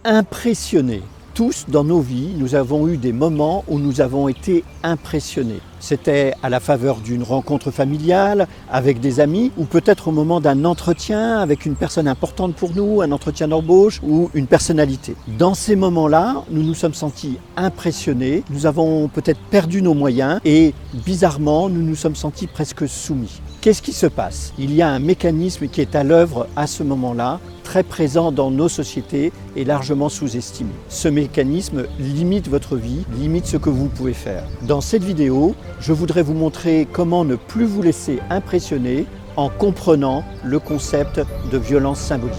Impressionnés. Tous, dans nos vies, nous avons eu des moments où nous avons été impressionnés. C'était à la faveur d'une rencontre familiale, avec des amis, ou peut-être au moment d'un entretien avec une personne importante pour nous, un entretien d'embauche ou une personnalité. Dans ces moments-là, nous nous sommes sentis impressionnés, nous avons peut-être perdu nos moyens et bizarrement, nous nous sommes sentis presque soumis. Qu'est-ce qui se passe? Il y a un mécanisme qui est à l'œuvre à ce moment-là, très présent dans nos sociétés et largement sous-estimé. Ce mécanisme limite votre vie, limite ce que vous pouvez faire. Dans cette vidéo, je voudrais vous montrer comment ne plus vous laisser impressionner en comprenant le concept de violence symbolique.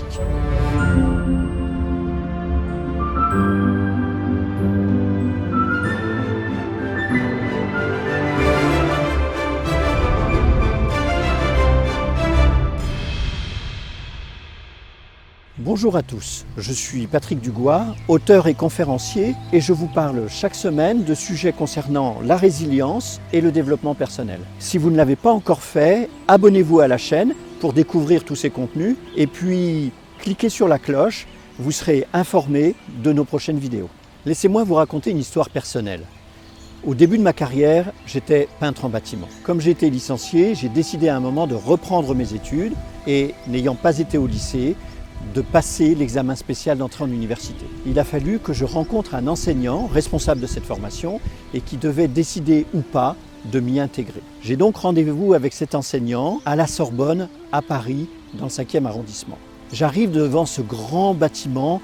Bonjour à tous, je suis Patrick Dugois, auteur et conférencier et je vous parle chaque semaine de sujets concernant la résilience et le développement personnel. Si vous ne l'avez pas encore fait, abonnez-vous à la chaîne pour découvrir tous ces contenus et puis cliquez sur la cloche, vous serez informé de nos prochaines vidéos. Laissez-moi vous raconter une histoire personnelle. Au début de ma carrière, j'étais peintre en bâtiment. Comme j'ai été licencié, j'ai décidé à un moment de reprendre mes études et n'ayant pas été au lycée, de passer l'examen spécial d'entrée en université. Il a fallu que je rencontre un enseignant responsable de cette formation et qui devait décider ou pas de m'y intégrer. J'ai donc rendez-vous avec cet enseignant à la Sorbonne, à Paris, dans le 5e arrondissement. J'arrive devant ce grand bâtiment,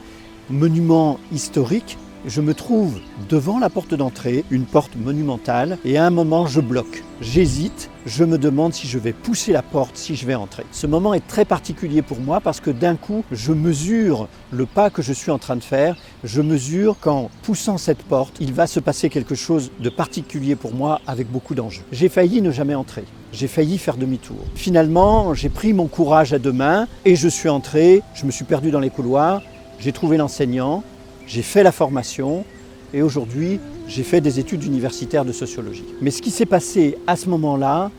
monument historique. Je me trouve devant la porte d'entrée, une porte monumentale, et à un moment je bloque. J'hésite, je me demande si je vais pousser la porte, si je vais entrer. Ce moment est très particulier pour moi parce que d'un coup, je mesure le pas que je suis en train de faire. Je mesure qu'en poussant cette porte, il va se passer quelque chose de particulier pour moi avec beaucoup d'enjeux. J'ai failli ne jamais entrer. J'ai failli faire demi-tour. Finalement, j'ai pris mon courage à deux mains et je suis entré. Je me suis perdu dans les couloirs. J'ai trouvé l'enseignant. J'ai fait la formation et aujourd'hui, j'ai fait des études universitaires de sociologie. Mais ce qui s'est passé à ce moment-là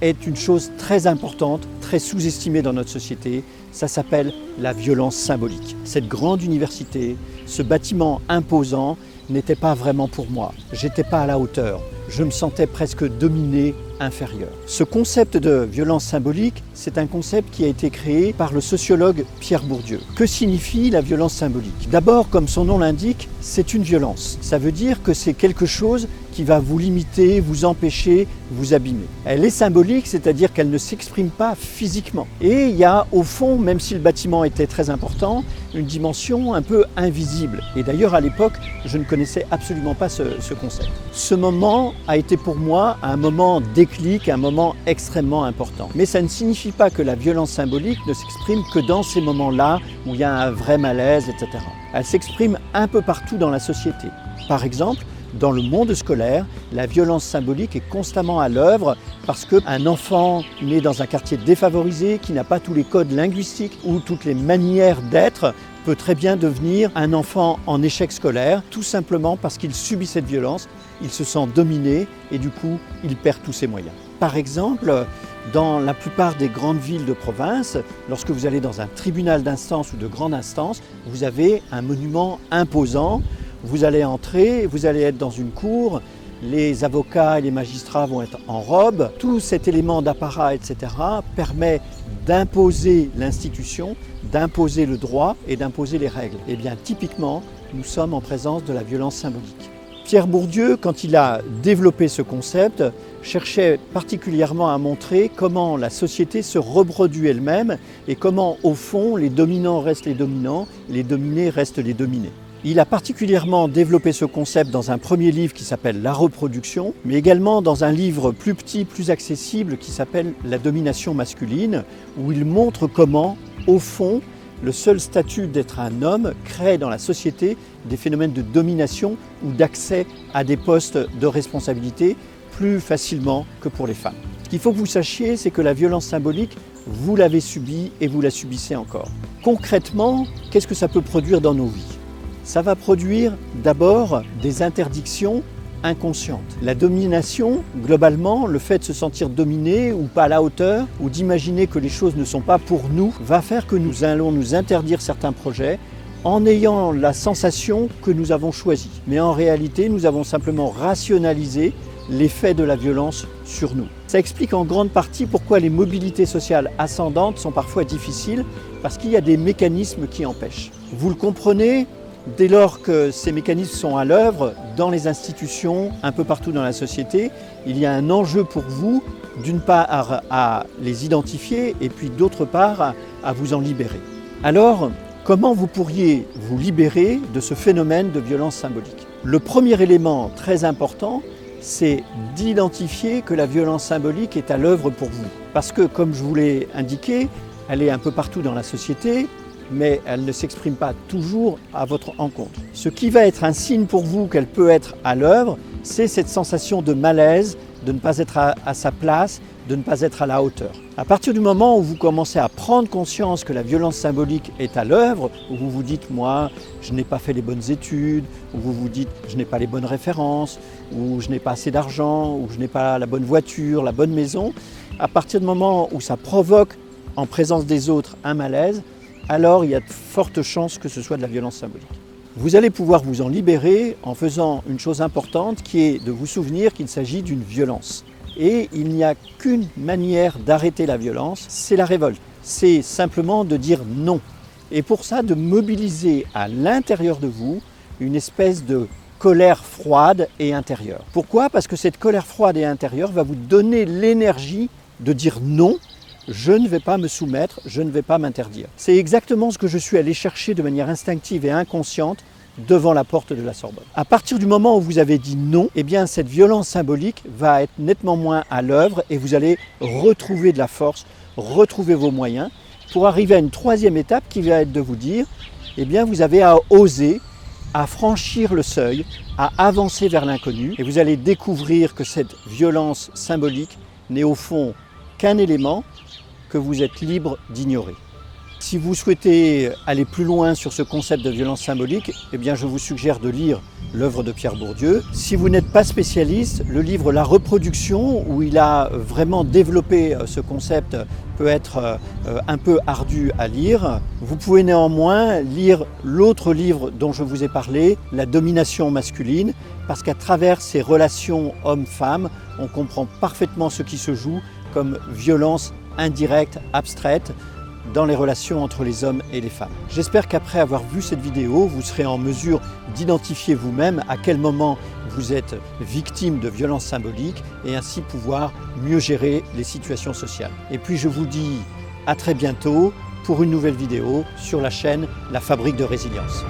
est une chose très importante, très sous-estimée dans notre société. Ça s'appelle la violence symbolique. Cette grande université, ce bâtiment imposant n'était pas vraiment pour moi. J'étais pas à la hauteur. Je me sentais presque dominé, inférieur. Ce concept de violence symbolique, c'est un concept qui a été créé par le sociologue Pierre Bourdieu. Que signifie la violence symbolique? D'abord, comme son nom l'indique, c'est une violence. Ça veut dire que c'est quelque chose qui va vous limiter, vous empêcher, vous abîmer. Elle est symbolique, c'est-à-dire qu'elle ne s'exprime pas physiquement. Et il y a au fond, même si le bâtiment était très important, une dimension un peu invisible. Et d'ailleurs, à l'époque, je ne connaissais absolument pas ce concept. Ce moment a été pour moi un moment déclic, un moment extrêmement important. Mais ça ne signifie pas que la violence symbolique ne s'exprime que dans ces moments-là où il y a un vrai malaise, etc. Elle s'exprime un peu partout dans la société. Par exemple, dans le monde scolaire, la violence symbolique est constamment à l'œuvre parce qu'un enfant né dans un quartier défavorisé, qui n'a pas tous les codes linguistiques ou toutes les manières d'être, peut très bien devenir un enfant en échec scolaire, tout simplement parce qu'il subit cette violence, il se sent dominé et du coup, il perd tous ses moyens. Par exemple, dans la plupart des grandes villes de province, lorsque vous allez dans un tribunal d'instance ou de grande instance, vous avez un monument imposant. Vous allez entrer, vous allez être dans une cour, les avocats et les magistrats vont être en robe. Tout cet élément d'apparat, etc., permet d'imposer l'institution, d'imposer le droit et d'imposer les règles. Eh bien, typiquement, nous sommes en présence de la violence symbolique. Pierre Bourdieu, quand il a développé ce concept, cherchait particulièrement à montrer comment la société se reproduit elle-même et comment, au fond, les dominants restent les dominants, les dominés restent les dominés. Il a particulièrement développé ce concept dans un premier livre qui s'appelle La reproduction, mais également dans un livre plus petit, plus accessible qui s'appelle La domination masculine, où il montre comment, au fond, le seul statut d'être un homme crée dans la société des phénomènes de domination ou d'accès à des postes de responsabilité plus facilement que pour les femmes. Ce qu'il faut que vous sachiez, c'est que la violence symbolique, vous l'avez subie et vous la subissez encore. Concrètement, qu'est-ce que ça peut produire dans nos vies ? Ça va produire d'abord des interdictions inconsciente. La domination, globalement, le fait de se sentir dominé ou pas à la hauteur, ou d'imaginer que les choses ne sont pas pour nous, va faire que nous allons nous interdire certains projets en ayant la sensation que nous avons choisi. Mais en réalité, nous avons simplement rationalisé l'effet de la violence sur nous. Ça explique en grande partie pourquoi les mobilités sociales ascendantes sont parfois difficiles, parce qu'il y a des mécanismes qui empêchent. Vous le comprenez, dès lors que ces mécanismes sont à l'œuvre dans les institutions, un peu partout dans la société, il y a un enjeu pour vous, d'une part à les identifier et puis d'autre part à vous en libérer. Alors, comment vous pourriez vous libérer de ce phénomène de violence symbolique? Le premier élément très important, c'est d'identifier que la violence symbolique est à l'œuvre pour vous. Parce que, comme je vous l'ai indiqué, elle est un peu partout dans la société, mais elle ne s'exprime pas toujours à votre encontre. Ce qui va être un signe pour vous qu'elle peut être à l'œuvre, c'est cette sensation de malaise, de ne pas être à sa place, de ne pas être à la hauteur. À partir du moment où vous commencez à prendre conscience que la violence symbolique est à l'œuvre, où vous vous dites « moi, je n'ai pas fait les bonnes études », où vous vous dites « je n'ai pas les bonnes références », ou « je n'ai pas assez d'argent », ou « je n'ai pas la bonne voiture, la bonne maison », à partir du moment où ça provoque en présence des autres un malaise, alors il y a de fortes chances que ce soit de la violence symbolique. Vous allez pouvoir vous en libérer en faisant une chose importante qui est de vous souvenir qu'il s'agit d'une violence. Et il n'y a qu'une manière d'arrêter la violence, c'est la révolte. C'est simplement de dire non. Et pour ça, de mobiliser à l'intérieur de vous une espèce de colère froide et intérieure. Pourquoi? Parce que cette colère froide et intérieure va vous donner l'énergie de dire non. Je ne vais pas me soumettre, je ne vais pas m'interdire. C'est exactement ce que je suis allé chercher de manière instinctive et inconsciente devant la porte de la Sorbonne. À partir du moment où vous avez dit non, eh bien cette violence symbolique va être nettement moins à l'œuvre et vous allez retrouver de la force, retrouver vos moyens pour arriver à une troisième étape qui va être de vous dire, eh bien vous avez à oser, à franchir le seuil, à avancer vers l'inconnu et vous allez découvrir que cette violence symbolique n'est au fond qu'un élément que vous êtes libre d'ignorer. Si vous souhaitez aller plus loin sur ce concept de violence symbolique, eh bien je vous suggère de lire l'œuvre de Pierre Bourdieu. Si vous n'êtes pas spécialiste, le livre La Reproduction, où il a vraiment développé ce concept, peut être un peu ardu à lire. Vous pouvez néanmoins lire l'autre livre dont je vous ai parlé, La domination masculine, parce qu'à travers ces relations hommes-femmes, on comprend parfaitement ce qui se joue comme violence indirecte, abstraite, dans les relations entre les hommes et les femmes. J'espère qu'après avoir vu cette vidéo, vous serez en mesure d'identifier vous-même à quel moment vous êtes victime de violences symboliques et ainsi pouvoir mieux gérer les situations sociales. Et puis je vous dis à très bientôt pour une nouvelle vidéo sur la chaîne La Fabrique de Résilience.